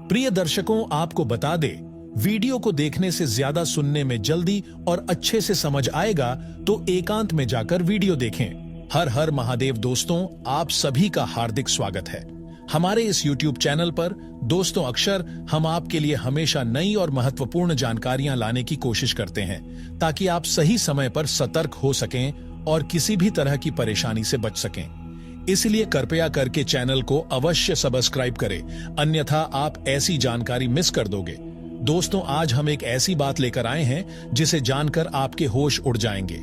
प्रिय दर्शकों, आपको बता दे, वीडियो को देखने से ज्यादा सुनने में जल्दी और अच्छे से समझ आएगा तो एकांत में जाकर वीडियो देखें। हर हर महादेव दोस्तों, आप सभी का हार्दिक स्वागत है हमारे इस YouTube चैनल पर। दोस्तों, अक्सर हम आपके लिए हमेशा नई और महत्वपूर्ण जानकारियां लाने की कोशिश करते हैं ताकि आप सही समय पर सतर्क हो सकें और किसी भी तरह की परेशानी से बच सकें। इसलिए कृपया करके चैनल को अवश्य सब्सक्राइब करें, अन्यथा आप ऐसी जानकारी मिस कर दोगे। दोस्तों, आज हम एक ऐसी बात लेकर आए हैं जिसे जानकर आपके होश उड़ जाएंगे।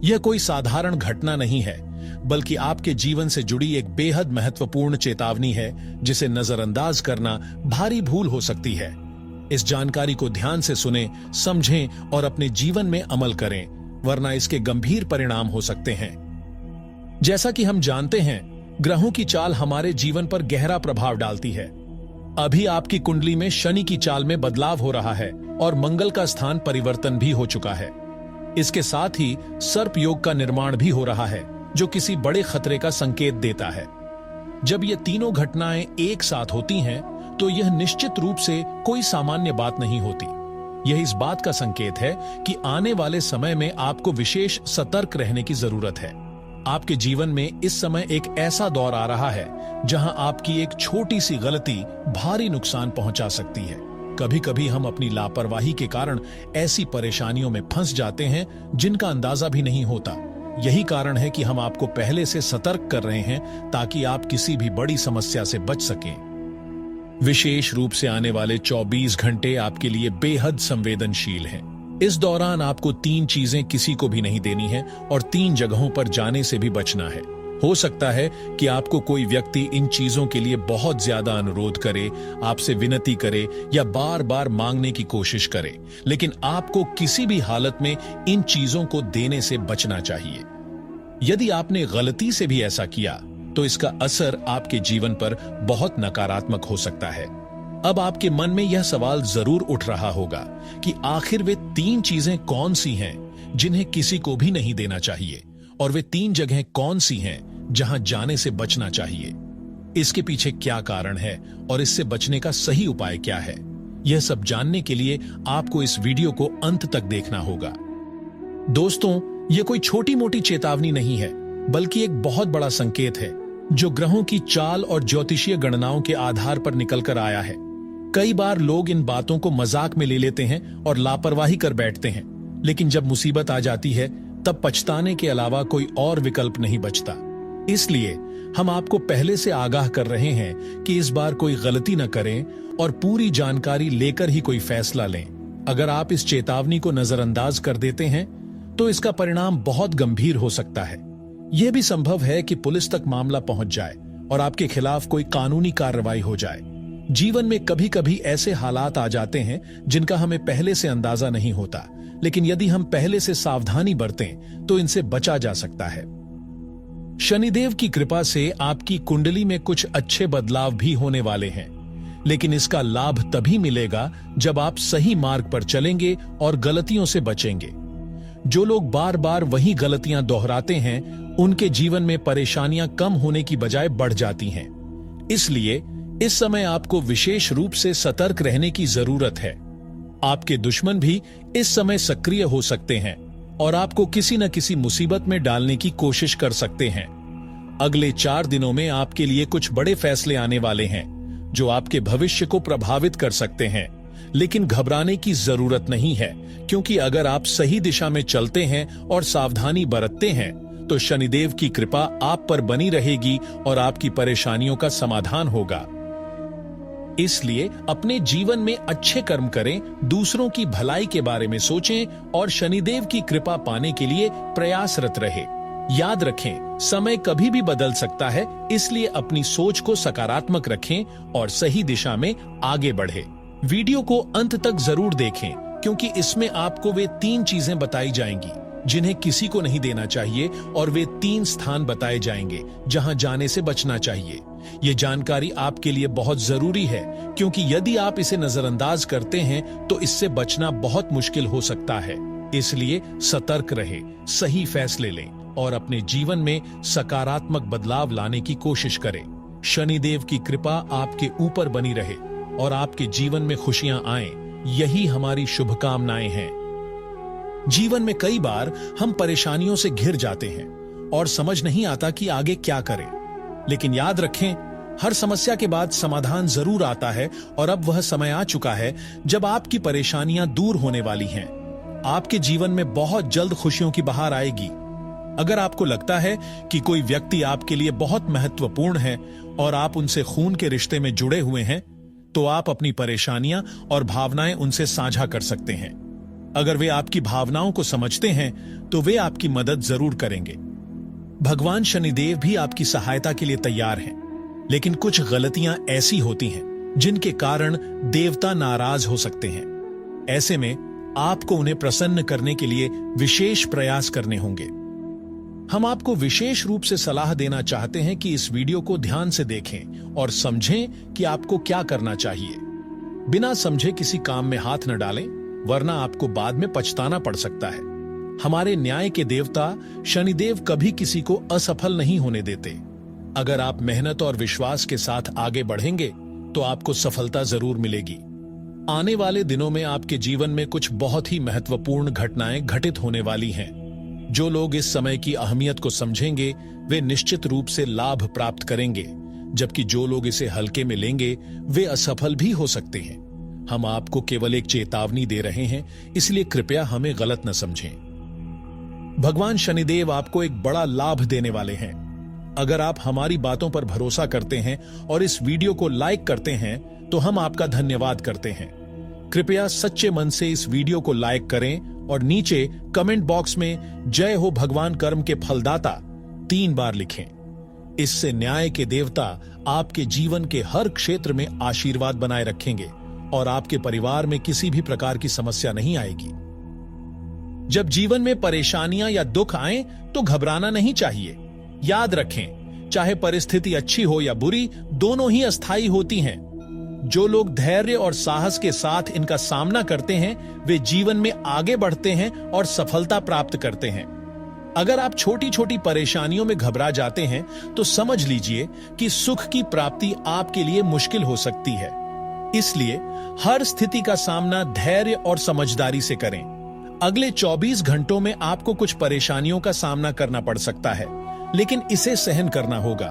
यह कोई साधारण घटना नहीं है, बल्कि आपके जीवन से जुड़ी एक बेहद महत्वपूर्ण चेतावनी है जिसे नजरअंदाज करना भारी भूल हो सकती है। इस जानकारी को ध्यान से सुनें, समझें और अपने जीवन में अमल करें, वरना इसके गंभीर परिणाम हो सकते हैं। जैसा कि हम जानते हैं, ग्रहों की चाल हमारे जीवन पर गहरा प्रभाव डालती है। अभी आपकी कुंडली में शनि की चाल में बदलाव हो रहा है और मंगल का स्थान परिवर्तन भी हो चुका है। इसके साथ ही सर्प योग का निर्माण भी हो रहा है, जो किसी बड़े खतरे का संकेत देता है। जब ये तीनों घटनाएं एक साथ होती हैं, तो यह निश्चित रूप से कोई सामान्य बात नहीं होती। यह इस बात का संकेत है कि आने वाले समय में आपको विशेष सतर्क रहने की जरूरत है। आपके जीवन में इस समय एक ऐसा दौर आ रहा है जहां आपकी एक छोटी सी गलती भारी नुकसान पहुंचा सकती है। कभी कभी हम अपनी लापरवाही के कारण ऐसी परेशानियों में फंस जाते हैं जिनका अंदाजा भी नहीं होता। यही कारण है कि हम आपको पहले से सतर्क कर रहे हैं ताकि आप किसी भी बड़ी समस्या से बच सकें। विशेष रूप से आने वाले 24 घंटे आपके लिए बेहद संवेदनशील हैं। इस दौरान आपको 3 चीजें किसी को भी नहीं देनी है और 3 जगहों पर जाने से भी बचना है। हो सकता है कि आपको कोई व्यक्ति इन चीजों के लिए बहुत ज्यादा अनुरोध करे, आपसे विनती करे या बार बार मांगने की कोशिश करे, लेकिन आपको किसी भी हालत में इन चीजों को देने से बचना चाहिए। यदि आपने गलती से भी ऐसा किया तो इसका असर आपके जीवन पर बहुत नकारात्मक हो सकता है। अब आपके मन में यह सवाल जरूर उठ रहा होगा कि आखिर वे 3 चीजें कौन सी हैं जिन्हें किसी को भी नहीं देना चाहिए, और वे 3 जगहें कौन सी हैं जहां जाने से बचना चाहिए। इसके पीछे क्या कारण है और इससे बचने का सही उपाय क्या है, यह सब जानने के लिए आपको इस वीडियो को अंत तक देखना होगा। दोस्तों, यह कोई छोटी मोटी चेतावनी नहीं है, बल्कि एक बहुत बड़ा संकेत है जो ग्रहों की चाल और ज्योतिषीय गणनाओं के आधार पर निकलकर आया है। कई बार लोग इन बातों को मजाक में ले लेते हैं और लापरवाही कर बैठते हैं, लेकिन जब मुसीबत आ जाती है तब पछताने के अलावा कोई और विकल्प नहीं बचता। इसलिए हम आपको पहले से आगाह कर रहे हैं कि इस बार कोई गलती न करें और पूरी जानकारी लेकर ही कोई फैसला लें। अगर आप इस चेतावनी को नजरअंदाज कर देते हैं तो इसका परिणाम बहुत गंभीर हो सकता है। यह भी संभव है कि पुलिस तक मामला पहुंच जाए और आपके खिलाफ कोई कानूनी कार्रवाई हो जाए। जीवन में कभी कभी ऐसे हालात आ जाते हैं जिनका हमें पहले से अंदाजा नहीं होता, लेकिन यदि हम पहले से सावधानी बरतें तो इनसे बचा जा सकता है। शनिदेव की कृपा से आपकी कुंडली में कुछ अच्छे बदलाव भी होने वाले हैं, लेकिन इसका लाभ तभी मिलेगा जब आप सही मार्ग पर चलेंगे और गलतियों से बचेंगे। जो लोग बार बार वही गलतियां दोहराते हैं, उनके जीवन में परेशानियां कम होने की बजाय बढ़ जाती हैं। इसलिए इस समय आपको विशेष रूप से सतर्क रहने की जरूरत है। आपके दुश्मन भी इस समय सक्रिय हो सकते हैं और आपको किसी न किसी मुसीबत में डालने की कोशिश कर सकते हैं। अगले 4 दिनों में आपके लिए कुछ बड़े फैसले आने वाले हैं जो आपके भविष्य को प्रभावित कर सकते हैं, लेकिन घबराने की जरूरत नहीं है, क्योंकि अगर आप सही दिशा में चलते हैं और सावधानी बरतते हैं तो शनिदेव की कृपा आप पर बनी रहेगी और आपकी परेशानियों का समाधान होगा। इसलिए अपने जीवन में अच्छे कर्म करें, दूसरों की भलाई के बारे में सोचें और शनिदेव की कृपा पाने के लिए प्रयासरत रहे। याद रखें, समय कभी भी बदल सकता है, इसलिए अपनी सोच को सकारात्मक रखें और सही दिशा में आगे बढ़ें। वीडियो को अंत तक जरूर देखें, क्योंकि इसमें आपको वे 3 चीजें बताई जाएंगी जिन्हें किसी को नहीं देना चाहिए, और वे 3 स्थान बताए जाएंगे जहां जाने से बचना चाहिए। ये जानकारी आपके लिए बहुत जरूरी है, क्योंकि यदि आप इसे नजरअंदाज करते हैं तो इससे बचना बहुत मुश्किल हो सकता है। इसलिए सतर्क रहें, सही फैसले लें और अपने जीवन में सकारात्मक बदलाव लाने की कोशिश करें। शनिदेव की कृपा आपके ऊपर बनी रहे और आपके जीवन में खुशियां आएं, यही हमारी शुभकामनाएं हैं। जीवन में कई बार हम परेशानियों से घिर जाते हैं और समझ नहीं आता कि आगे क्या करें। लेकिन याद रखें, हर समस्या के बाद समाधान जरूर आता है और अब वह समय आ चुका है जब आपकी परेशानियां दूर होने वाली हैं। आपके जीवन में बहुत जल्द खुशियों की बहार आएगी। अगर आपको लगता है कि कोई व्यक्ति आपके लिए बहुत महत्वपूर्ण है और आप उनसे खून के रिश्ते में जुड़े हुए हैं, तो आप अपनी परेशानियां और भावनाएं उनसे साझा कर सकते हैं। अगर वे आपकी भावनाओं को समझते हैं तो वे आपकी मदद जरूर करेंगे। भगवान शनिदेव भी आपकी सहायता के लिए तैयार हैं, लेकिन कुछ गलतियां ऐसी होती हैं जिनके कारण देवता नाराज हो सकते हैं। ऐसे में आपको उन्हें प्रसन्न करने के लिए विशेष प्रयास करने होंगे। हम आपको विशेष रूप से सलाह देना चाहते हैं कि इस वीडियो को ध्यान से देखें और समझें कि आपको क्या करना चाहिए। बिना समझे किसी काम में हाथ न डालें, वरना आपको बाद में पछताना पड़ सकता है। हमारे न्याय के देवता शनिदेव कभी किसी को असफल नहीं होने देते। अगर आप मेहनत और विश्वास के साथ आगे बढ़ेंगे तो आपको सफलता जरूर मिलेगी। आने वाले दिनों में आपके जीवन में कुछ बहुत ही महत्वपूर्ण घटनाएं घटित होने वाली हैं। जो लोग इस समय की अहमियत को समझेंगे वे निश्चित रूप से लाभ प्राप्त करेंगे, जबकि जो लोग इसे हल्के में लेंगे वे असफल भी हो सकते हैं। हम आपको केवल एक चेतावनी दे रहे हैं, इसलिए कृपया हमें गलत न समझें। भगवान शनिदेव आपको एक बड़ा लाभ देने वाले हैं। अगर आप हमारी बातों पर भरोसा करते हैं और इस वीडियो को लाइक करते हैं तो हम आपका धन्यवाद करते हैं। कृपया सच्चे मन से इस वीडियो को लाइक करें और नीचे कमेंट बॉक्स में जय हो भगवान कर्म के फलदाता 3 बार लिखें। इससे न्याय के देवता आपके जीवन के हर क्षेत्र में आशीर्वाद बनाए रखेंगे और आपके परिवार में किसी भी प्रकार की समस्या नहीं आएगी। जब जीवन में परेशानियां या दुख आएं तो घबराना नहीं चाहिए। याद रखें, चाहे परिस्थिति अच्छी हो या बुरी, दोनों ही अस्थायी होती हैं। जो लोग धैर्य और साहस के साथ इनका सामना करते हैं वे जीवन में आगे बढ़ते हैं और सफलता प्राप्त करते हैं। अगर आप छोटी छोटी परेशानियों में घबरा जाते हैं तो समझ लीजिए कि सुख की प्राप्ति आपके लिए मुश्किल हो सकती है। इसलिए हर स्थिति का सामना धैर्य और समझदारी से करें। अगले 24 घंटों में आपको कुछ परेशानियों का सामना करना पड़ सकता है, लेकिन इसे सहन करना होगा।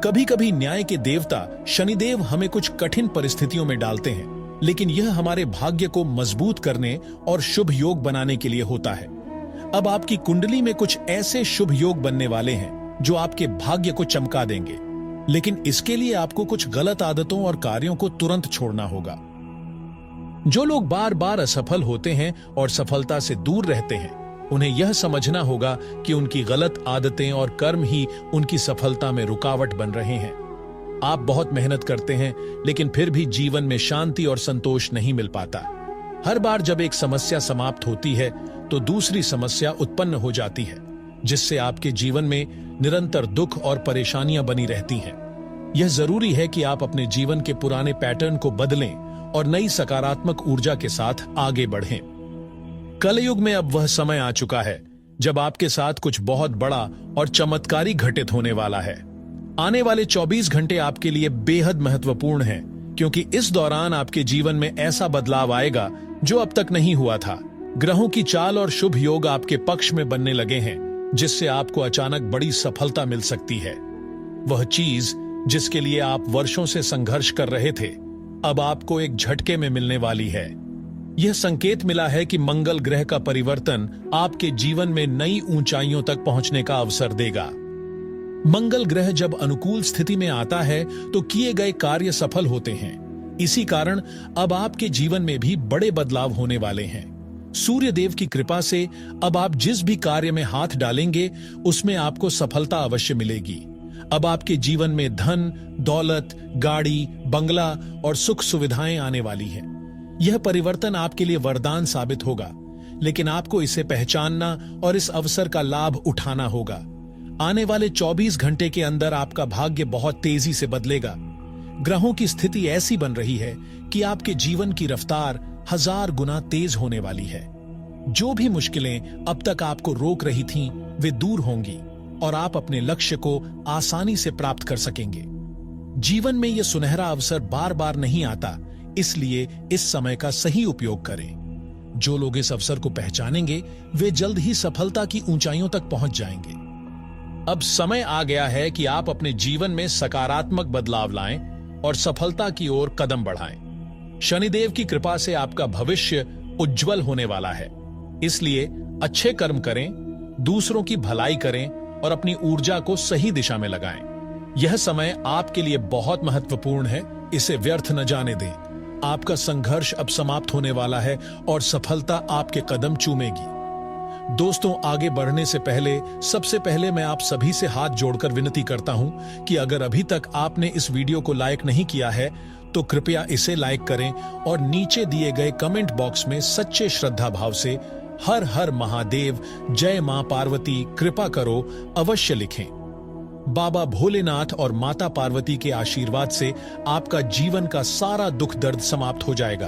कभी कभी न्याय के देवता शनिदेव हमें कुछ कठिन परिस्थितियों में डालते हैं, लेकिन यह हमारे भाग्य को मजबूत करने और शुभ योग बनाने के लिए होता है। अब आपकी कुंडली में कुछ ऐसे शुभ योग बनने वाले हैं जो आपके भाग्य को चमका देंगे, लेकिन इसके लिए आपको कुछ गलत आदतों और कार्यों को तुरंत छोड़ना होगा। जो लोग बार बार असफल होते हैं और सफलता से दूर रहते हैं, उन्हें यह समझना होगा कि उनकी गलत आदतें और कर्म ही उनकी सफलता में रुकावट बन रहे हैं। आप बहुत मेहनत करते हैं, लेकिन फिर भी जीवन में शांति और संतोष नहीं मिल पाता। हर बार जब एक समस्या समाप्त होती है तो दूसरी समस्या उत्पन्न हो जाती है, जिससे आपके जीवन में निरंतर दुख और परेशानियां बनी रहती हैं। यह जरूरी है कि आप अपने जीवन के पुराने पैटर्न को बदलें और नई सकारात्मक ऊर्जा के साथ आगे बढ़ें। कलयुग में अब वह समय आ चुका है जब आपके साथ कुछ बहुत बड़ा और चमत्कारी घटित होने वाला है। आने वाले 24 घंटे आपके लिए बेहद महत्वपूर्ण हैं, क्योंकि इस दौरान आपके जीवन में ऐसा बदलाव आएगा जो अब तक नहीं हुआ था। ग्रहों की चाल और शुभ योग आपके पक्ष में बनने लगे हैं, जिससे आपको अचानक बड़ी सफलता मिल सकती है। वह चीज जिसके लिए आप वर्षों से संघर्ष कर रहे थे, अब आपको एक झटके में मिलने वाली है। यह संकेत मिला है कि मंगल ग्रह का परिवर्तन आपके जीवन में नई ऊंचाइयों तक पहुंचने का अवसर देगा। मंगल ग्रह जब अनुकूल स्थिति में आता है तो किए गए कार्य सफल होते हैं। इसी कारण अब आपके जीवन में भी बड़े बदलाव होने वाले हैं। सूर्य देव की कृपा से अब आप जिस भी कार्य में हाथ डालेंगे उसमें आपको सफलता अवश्य मिलेगी। अब आपके जीवन में धन, दौलत, गाड़ी, बंगला और सुख सुविधाएं आने वाली हैं। यह परिवर्तन आपके लिए वरदान साबित होगा, लेकिन आपको इसे पहचानना और इस अवसर का लाभ उठाना होगा। आने वाले 24 घंटे के अंदर आपका भाग्य बहुत तेजी से बदलेगा। ग्रहों की स्थिति ऐसी बन रही है कि आपके जीवन की रफ्तार 1000 गुना तेज होने वाली है। जो भी मुश्किलें अब तक आपको रोक रही थीं, वे दूर होंगी और आप अपने लक्ष्य को आसानी से प्राप्त कर सकेंगे। जीवन में यह सुनहरा अवसर बार बार नहीं आता, इसलिए इस समय का सही उपयोग करें। जो लोग इस अवसर को पहचानेंगे वे जल्द ही सफलता की ऊंचाइयों तक पहुंच जाएंगे। अब समय आ गया है कि आप अपने जीवन में सकारात्मक बदलाव लाएं और सफलता की ओर कदम बढ़ाएं। शनिदेव की कृपा से आपका भविष्य उज्जवल होने वाला है, इसलिए अच्छे कर्म करें, दूसरों की भलाई करें और अपनी ऊर्जा को सही दिशा में लगाएं। यह समय आपके लिए बहुत महत्वपूर्ण है, इसे व्यर्थ न जाने दें। आपका संघर्ष अब समाप्त होने वाला है और सफलता आपके कदम चूमेगी। दोस्तों, आगे बढ़ने से पहले सबसे पहले मैं आप सभी से हाथ जोड़कर विनती करता हूं कि अगर अभी तक आपने इस वीडियो को लाइक नहीं किया है तो कृपया इसे लाइक करें और नीचे दिए गए कमेंट बॉक्स में सच्चे श्रद्धा भाव से हर हर महादेव, जय मां पार्वती, कृपा करो अवश्य लिखें। बाबा भोलेनाथ और माता पार्वती के आशीर्वाद से आपका जीवन का सारा दुख दर्द समाप्त हो जाएगा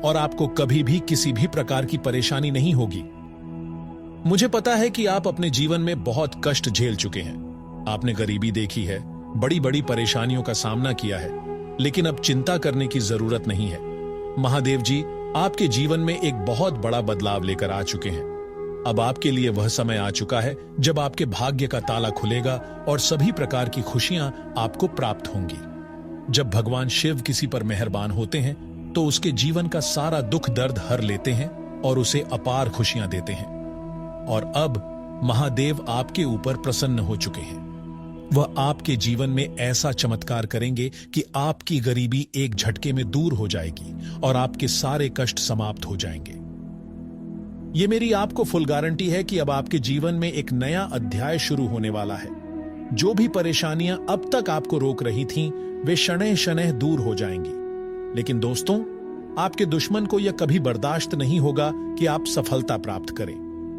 और आपको कभी भी किसी भी प्रकार की परेशानी नहीं होगी। मुझे पता है कि आप अपने जीवन में बहुत कष्ट झेल चुके हैं। आपने गरीबी देखी है, बड़ी बड़ी परेशानियों का सामना किया है, लेकिन अब चिंता करने की जरूरत नहीं है। महादेव जी आपके जीवन में एक बहुत बड़ा बदलाव लेकर आ चुके हैं। अब आपके लिए वह समय आ चुका है जब आपके भाग्य का ताला खुलेगा और सभी प्रकार की खुशियां आपको प्राप्त होंगी। जब भगवान शिव किसी पर मेहरबान होते हैं तो उसके जीवन का सारा दुख दर्द हर लेते हैं और उसे अपार खुशियां देते हैं। और अब महादेव आपके ऊपर प्रसन्न हो चुके हैं। वह आपके जीवन में ऐसा चमत्कार करेंगे कि आपकी गरीबी एक झटके में दूर हो जाएगी और आपके सारे कष्ट समाप्त हो जाएंगे। ये मेरी आपको फुल गारंटी है कि अब आपके जीवन में एक नया अध्याय शुरू होने वाला है। जो भी परेशानियां अब तक आपको रोक रही थीं, वे शनैः शनैः दूर हो जाएंगी। लेकिन दोस्तों, आपके दुश्मन को यह कभी बर्दाश्त नहीं होगा कि आप सफलता प्राप्त करें।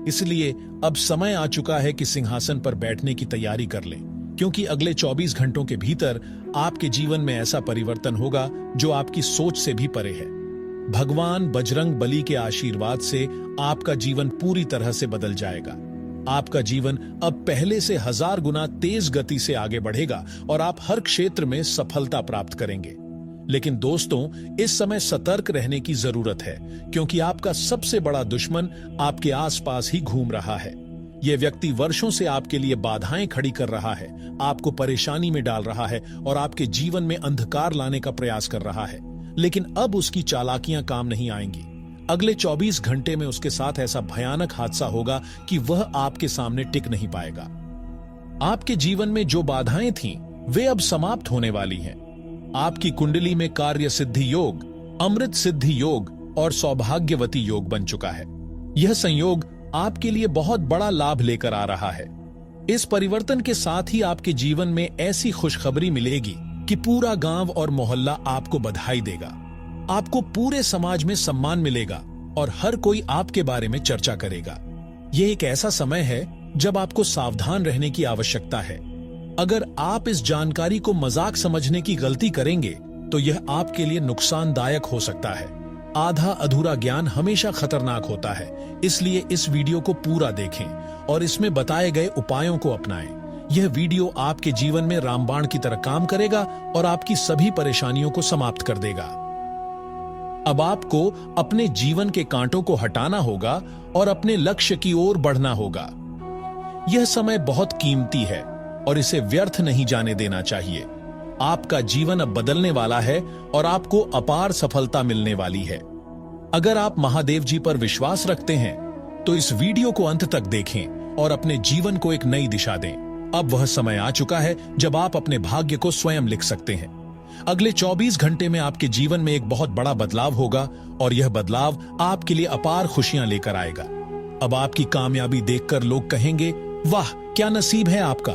इसलिए अब समय आ चुका है कि सिंहासन पर बैठने की तैयारी कर लें, क्योंकि अगले 24 घंटों के भीतर आपके जीवन में ऐसा परिवर्तन होगा जो आपकी सोच से भी परे है। भगवान बजरंग बली के आशीर्वाद से आपका जीवन पूरी तरह से बदल जाएगा। आपका जीवन अब पहले से 1000 गुना तेज गति से आगे बढ़ेगा और आप हर क्षेत्र में सफलता प्राप्त करेंगे। लेकिन दोस्तों, इस समय सतर्क रहने की जरूरत है, क्योंकि आपका सबसे बड़ा दुश्मन आपके आसपास ही घूम रहा है। यह व्यक्ति वर्षों से आपके लिए बाधाएं खड़ी कर रहा है, आपको परेशानी में डाल रहा है और आपके जीवन में अंधकार लाने का प्रयास कर रहा है। लेकिन अब उसकी चालाकियां काम नहीं आएंगी। अगले 24 घंटे में उसके साथ ऐसा भयानक हादसा होगा कि वह आपके सामने टिक नहीं पाएगा। आपके जीवन में जो बाधाएं थीं, वे अब समाप्त होने वाली हैं। आपकी कुंडली में कार्य सिद्धि योग, अमृत सिद्धि योग और सौभाग्यवती योग बन चुका है। यह संयोग आपके लिए बहुत बड़ा लाभ लेकर आ रहा है। इस परिवर्तन के साथ ही आपके जीवन में ऐसी खुशखबरी मिलेगी कि पूरा गांव और मोहल्ला आपको बधाई देगा। आपको पूरे समाज में सम्मान मिलेगा और हर कोई आपके बारे में चर्चा करेगा। यह एक ऐसा समय है जब आपको सावधान रहने की आवश्यकता है। अगर आप इस जानकारी को मजाक समझने की गलती करेंगे तो यह आपके लिए नुकसानदायक हो सकता है। आधा अधूरा ज्ञान हमेशा खतरनाक होता है, इसलिए इस वीडियो को पूरा देखें और इसमें बताए गए उपायों को अपनाएं। यह वीडियो आपके जीवन में रामबाण की तरह काम करेगा और आपकी सभी परेशानियों को समाप्त कर देगा। अब आपको अपने जीवन के कांटों को हटाना होगा और अपने लक्ष्य की ओर बढ़ना होगा। यह समय बहुत कीमती है और इसे व्यर्थ नहीं जाने देना चाहिए। आपका जीवन अब बदलने वाला है और आपको अपार सफलता मिलने वाली है। अगर आप महादेव जी पर विश्वास रखते हैं तो इस वीडियो को अंत तक देखें और अपने जीवन को एक नई दिशा दें। अब वह समय आ चुका है जब आप अपने भाग्य को स्वयं लिख सकते हैं। अगले 24 घंटे में आपके जीवन में एक बहुत बड़ा बदलाव होगा और यह बदलाव आपके लिए अपार खुशियां लेकर आएगा। अब आपकी कामयाबी देखकर लोग कहेंगे, वाह क्या नसीब है आपका।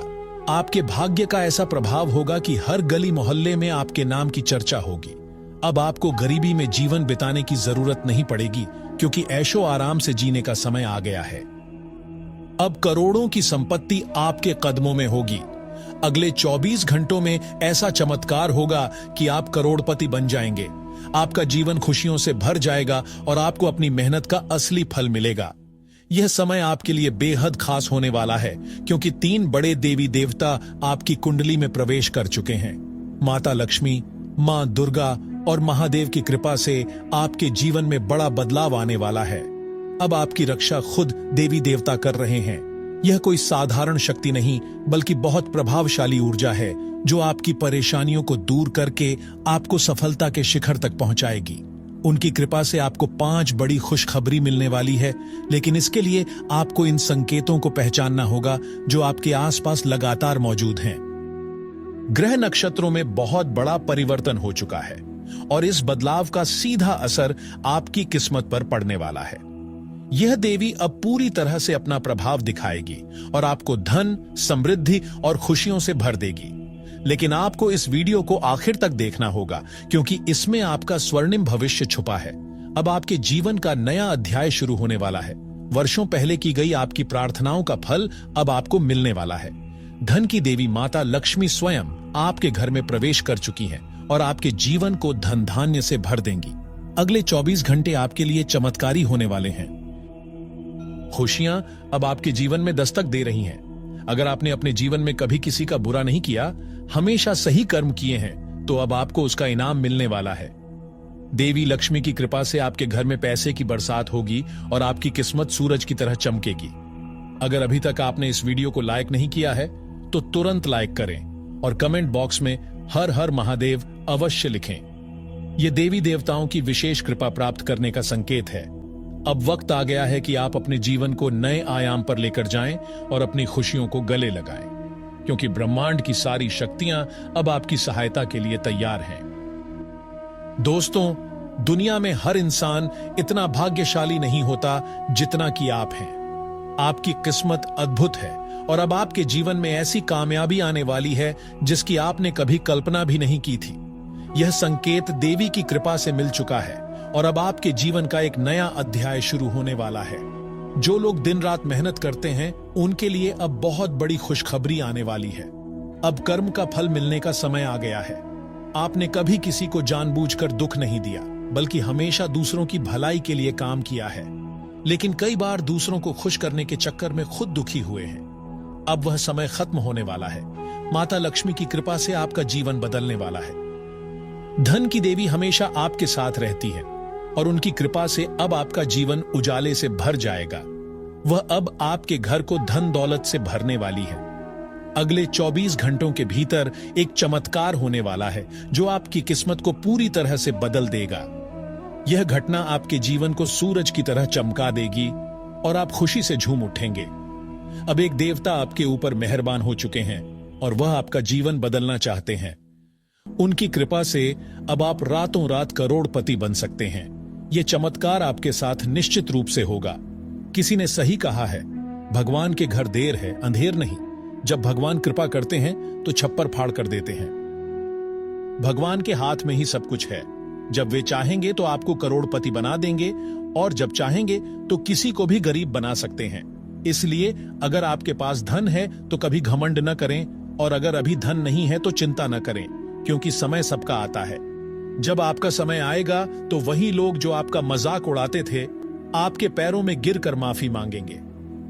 आपके भाग्य का ऐसा प्रभाव होगा कि हर गली मोहल्ले में आपके नाम की चर्चा होगी। अब आपको गरीबी में जीवन बिताने की जरूरत नहीं पड़ेगी, क्योंकि ऐशो आराम से जीने का समय आ गया है। अब करोड़ों की संपत्ति आपके कदमों में होगी। अगले 24 घंटों में ऐसा चमत्कार होगा कि आप करोड़पति बन जाएंगे। आपका जीवन खुशियों से भर जाएगा और आपको अपनी मेहनत का असली फल मिलेगा। यह समय आपके लिए बेहद खास होने वाला है, क्योंकि 3 बड़े देवी देवता आपकी कुंडली में प्रवेश कर चुके हैं। माता लक्ष्मी, मां दुर्गा और महादेव की कृपा से आपके जीवन में बड़ा बदलाव आने वाला है। अब आपकी रक्षा खुद देवी देवता कर रहे हैं। यह कोई साधारण शक्ति नहीं, बल्कि बहुत प्रभावशाली ऊर्जा है जो आपकी परेशानियों को दूर करके आपको सफलता के शिखर तक पहुंचाएगी। उनकी कृपा से आपको 5 बड़ी खुशखबरी मिलने वाली है, लेकिन इसके लिए आपको इन संकेतों को पहचानना होगा जो आपके आसपास लगातार मौजूद हैं। ग्रह नक्षत्रों में बहुत बड़ा परिवर्तन हो चुका है और इस बदलाव का सीधा असर आपकी किस्मत पर पड़ने वाला है। यह देवी अब पूरी तरह से अपना प्रभाव दिखाएगी और आपको धन, समृद्धि और खुशियों से भर देगी। लेकिन आपको इस वीडियो को आखिर तक देखना होगा, क्योंकि इसमें आपका स्वर्णिम भविष्य छुपा है। अब आपके जीवन का नया अध्याय शुरू होने वाला है। वर्षों पहले की गई आपकी प्रार्थनाओं का फल अब आपको मिलने वाला है। धन की देवी माता लक्ष्मी स्वयं आपके घर में प्रवेश कर चुकी हैं और आपके जीवन को धन धान्य से भर देंगी। अगले 24 घंटे आपके लिए चमत्कारी होने वाले हैं। खुशियां अब आपके जीवन में दस्तक दे रही हैं। अगर आपने अपने जीवन में कभी किसी का बुरा नहीं किया, हमेशा सही कर्म किए हैं, तो अब आपको उसका इनाम मिलने वाला है। देवी लक्ष्मी की कृपा से आपके घर में पैसे की बरसात होगी और आपकी किस्मत सूरज की तरह चमकेगी। अगर अभी तक आपने इस वीडियो को लाइक नहीं किया है तो तुरंत लाइक करें और कमेंट बॉक्स में हर हर महादेव अवश्य लिखें। यह देवी देवताओं की विशेष कृपा प्राप्त करने का संकेत है। अब वक्त आ गया है कि आप अपने जीवन को नए आयाम पर लेकर जाएं और अपनी खुशियों को गले लगाएं, क्योंकि ब्रह्मांड की सारी शक्तियां अब आपकी सहायता के लिए तैयार हैं। दोस्तों, दुनिया में हर इंसान इतना भाग्यशाली नहीं होता जितना कि आप हैं। आपकी किस्मत अद्भुत है और अब आपके जीवन में ऐसी कामयाबी आने वाली है जिसकी आपने कभी कल्पना भी नहीं की थी। यह संकेत देवी की कृपा से मिल चुका है और अब आपके जीवन का एक नया अध्याय शुरू होने वाला है। जो लोग दिन रात मेहनत करते हैं, उनके लिए अब बहुत बड़ी खुशखबरी आने वाली है। अब कर्म का फल मिलने का समय आ गया है। आपने कभी किसी को जानबूझकर दुख नहीं दिया, बल्कि हमेशा दूसरों की भलाई के लिए काम किया है। लेकिन कई बार दूसरों को खुश करने के चक्कर में खुद दुखी हुए हैं। अब वह समय खत्म होने वाला है। माता लक्ष्मी की कृपा से आपका जीवन बदलने वाला है। धन की देवी हमेशा आपके साथ रहती है और उनकी कृपा से अब आपका जीवन उजाले से भर जाएगा। वह अब आपके घर को धन दौलत से भरने वाली है। अगले 24 घंटों के भीतर एक चमत्कार होने वाला है जो आपकी किस्मत को पूरी तरह से बदल देगा। यह घटना आपके जीवन को सूरज की तरह चमका देगी और आप खुशी से झूम उठेंगे। अब एक देवता आपके ऊपर मेहरबान हो चुके हैं और वह आपका जीवन बदलना चाहते हैं। उनकी कृपा से अब आप रातों रात करोड़पति बन सकते हैं। यह चमत्कार आपके साथ निश्चित रूप से होगा। किसी ने सही कहा है, भगवान के घर देर है, अंधेर नहीं। जब भगवान कृपा करते हैं तो छप्पर फाड़ कर देते हैं। भगवान के हाथ में ही सब कुछ है। जब वे चाहेंगे तो आपको करोड़पति बना देंगे और जब चाहेंगे तो किसी को भी गरीब बना सकते हैं। इसलिए अगर आपके पास धन है तो कभी घमंड न करें, और अगर अभी धन नहीं है तो चिंता न करें, क्योंकि समय सबका आता है। जब आपका समय आएगा तो वही लोग जो आपका मजाक उड़ाते थे, आपके पैरों में गिरकर माफी मांगेंगे।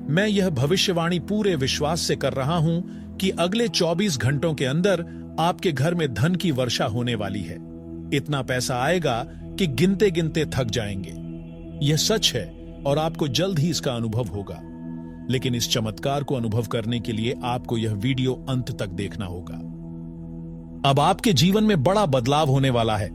मैं यह भविष्यवाणी पूरे विश्वास से कर रहा हूं कि अगले 24 घंटों के अंदर आपके घर में धन की वर्षा होने वाली है। इतना पैसा आएगा कि गिनते गिनते थक जाएंगे। यह सच है और आपको जल्द ही इसका अनुभव होगा। लेकिन इस चमत्कार को अनुभव करने के लिए आपको यह वीडियो अंत तक देखना होगा। अब आपके जीवन में बड़ा बदलाव होने वाला है।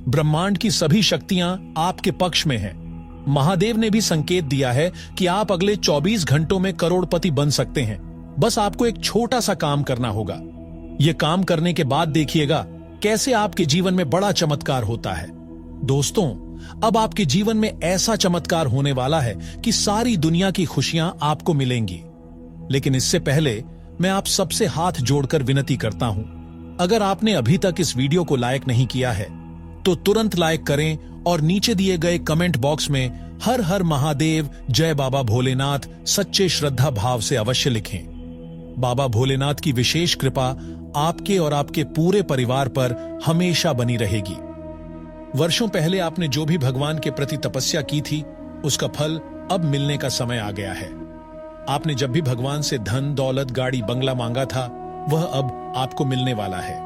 ब्रह्मांड की सभी शक्तियां आपके पक्ष में हैं। महादेव ने भी संकेत दिया है कि आप अगले 24 घंटों में करोड़पति बन सकते हैं। बस आपको एक छोटा सा काम करना होगा। यह काम करने के बाद देखिएगा कैसे आपके जीवन में बड़ा चमत्कार होता है। दोस्तों, अब आपके जीवन में ऐसा चमत्कार होने वाला है कि सारी दुनिया की खुशियां आपको मिलेंगी। लेकिन इससे पहले मैं आप सबसे हाथ जोड़कर विनती करता हूं, अगर आपने अभी तक इस वीडियो को लाइक नहीं किया है तो तुरंत लाइक करें और नीचे दिए गए कमेंट बॉक्स में हर हर महादेव, जय बाबा भोलेनाथ सच्चे श्रद्धा भाव से अवश्य लिखें। बाबा भोलेनाथ की विशेष कृपा आपके और आपके पूरे परिवार पर हमेशा बनी रहेगी। वर्षों पहले आपने जो भी भगवान के प्रति तपस्या की थी, उसका फल अब मिलने का समय आ गया है। आपने जब भी भगवान से धन, दौलत, गाड़ी, बंगला मांगा था, वह अब आपको मिलने वाला है।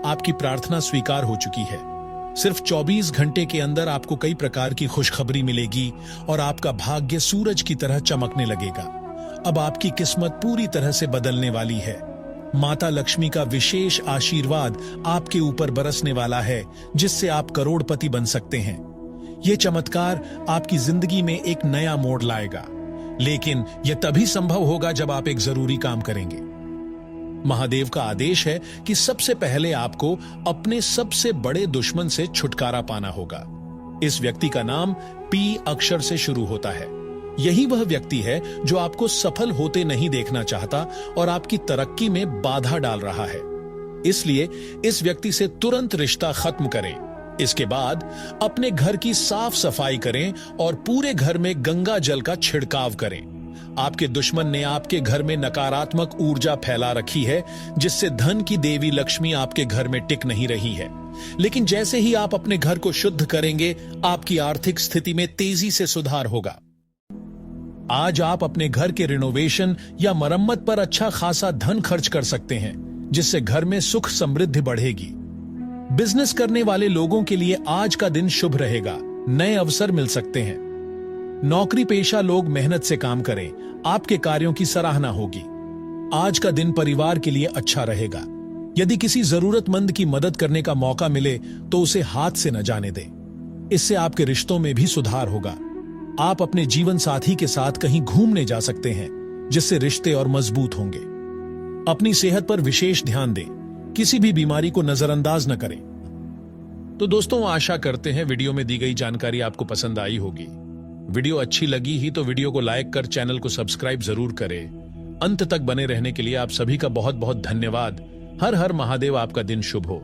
आपकी प्रार्थना स्वीकार हो चुकी है। सिर्फ 24 घंटे के अंदर आपको कई प्रकार की खुशखबरी मिलेगी और आपका भाग्य सूरज की तरह चमकने लगेगा। अब आपकी किस्मत पूरी तरह से बदलने वाली है। माता लक्ष्मी का विशेष आशीर्वाद आपके ऊपर बरसने वाला है, जिससे आप करोड़पति बन सकते हैं। यह चमत्कार आपकी जिंदगी में एक नया मोड़ लाएगा, लेकिन यह तभी संभव होगा जब आप एक जरूरी काम करेंगे। महादेव का आदेश है कि सबसे पहले आपको अपने सबसे बड़े दुश्मन से छुटकारा पाना होगा। इस व्यक्ति का नाम पी अक्षर से शुरू होता है। यही वह व्यक्ति है जो आपको सफल होते नहीं देखना चाहता और आपकी तरक्की में बाधा डाल रहा है। इसलिए इस व्यक्ति से तुरंत रिश्ता खत्म करें। इसके बाद अपने घर की साफ सफाई करें और पूरे घर में गंगा जल का छिड़काव करें। आपके दुश्मन ने आपके घर में नकारात्मक ऊर्जा फैला रखी है, जिससे धन की देवी लक्ष्मी आपके घर में टिक नहीं रही है। लेकिन जैसे ही आप अपने घर को शुद्ध करेंगे, आपकी आर्थिक स्थिति में तेजी से सुधार होगा। आज आप अपने घर के रिनोवेशन या मरम्मत पर अच्छा खासा धन खर्च कर सकते हैं, जिससे घर में सुख समृद्धि बढ़ेगी। बिजनेस करने वाले लोगों के लिए आज का दिन शुभ रहेगा। नए अवसर मिल सकते हैं। नौकरी पेशा लोग मेहनत से काम करें, आपके कार्यों की सराहना होगी। आज का दिन परिवार के लिए अच्छा रहेगा। यदि किसी जरूरतमंद की मदद करने का मौका मिले तो उसे हाथ से न जाने दें। इससे आपके रिश्तों में भी सुधार होगा। आप अपने जीवन साथी के साथ कहीं घूमने जा सकते हैं, जिससे रिश्ते और मजबूत होंगे। अपनी सेहत पर विशेष ध्यान दें। किसी भी बीमारी को नजरअंदाज न करें। तो दोस्तों, आशा करते हैं वीडियो में दी गई जानकारी आपको पसंद आई होगी। वीडियो अच्छी लगी ही तो वीडियो को लाइक कर चैनल को सब्सक्राइब जरूर करें। अंत तक बने रहने के लिए आप सभी का बहुत बहुत धन्यवाद। हर हर महादेव। आपका दिन शुभ हो।